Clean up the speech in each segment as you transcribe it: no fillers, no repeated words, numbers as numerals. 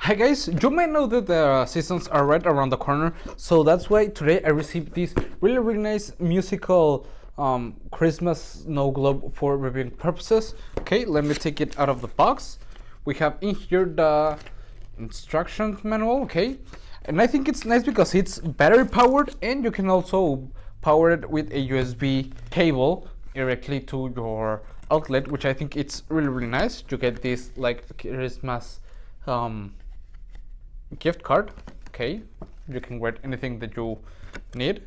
Hi guys, you might know that the seasons are right around the corner, so that's why today I received this really nice musical Christmas snow globe for reviewing purposes. Okay, let me take it out of the box. We have in here the instruction manual, okay, and I think it's nice because it's battery powered and you can also power it with a USB cable directly to your outlet, which I think it's really nice. You get this like Christmas gift card. Okay, you can write anything that you need,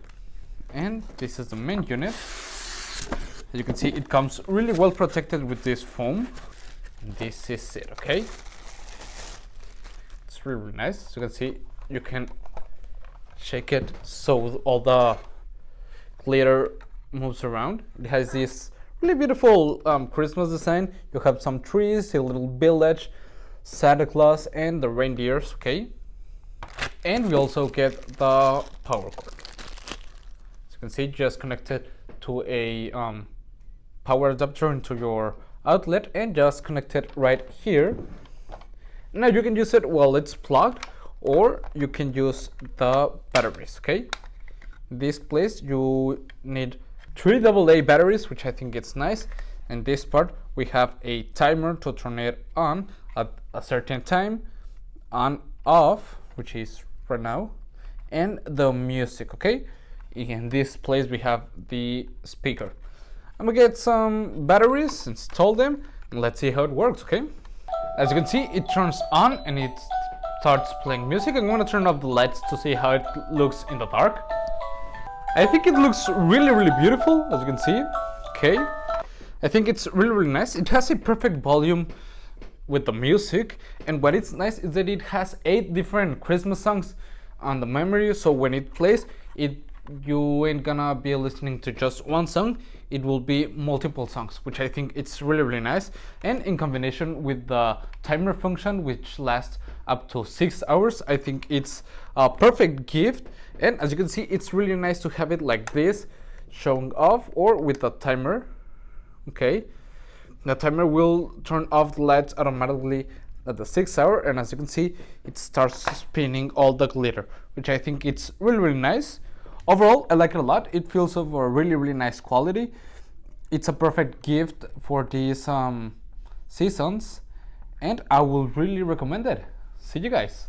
and this is the main unit. As you can see, it comes really well protected with this foam, and this is it. Okay, it's really nice. As you can see, you can shake it so all the glitter moves around. It has this really beautiful Christmas design. You have some trees, a little village, Santa Claus, and the reindeers. Okay, and we also get the power cord. As you can see, just connected to a power adapter into your outlet and just connect it right here. Now you can use it while it's plugged, or you can use the batteries. Okay, in this place you need 3 AA batteries, which I think it's nice. And this part we have a timer to turn it on at a certain time, on off, which is right now, and the music. Okay, in this place we have the speaker. I'm gonna get some batteries, install them, and let's see how it works. Okay, as you can see, it turns on and it starts playing music. I'm gonna turn off the lights to see how it looks in the dark. I think it looks really beautiful, as you can see. Okay, I think it's really nice. It has a perfect volume with the music, and what is nice is that it has 8 different Christmas songs on the memory, so when it plays it, you ain't gonna be listening to just one song, it will be multiple songs, which I think it's really nice. And in combination with the timer function, which lasts up to 6 hours, I think it's a perfect gift. And as you can see, it's really nice to have it like this, showing off, or with the timer. Okay, the timer will turn off the lights automatically at the 6th hour, and as you can see, it starts spinning all the glitter, which I think it's really nice. Overall, I like it a lot. It feels of a really nice quality. It's a perfect gift for these seasons, and I will really recommend it. See you guys.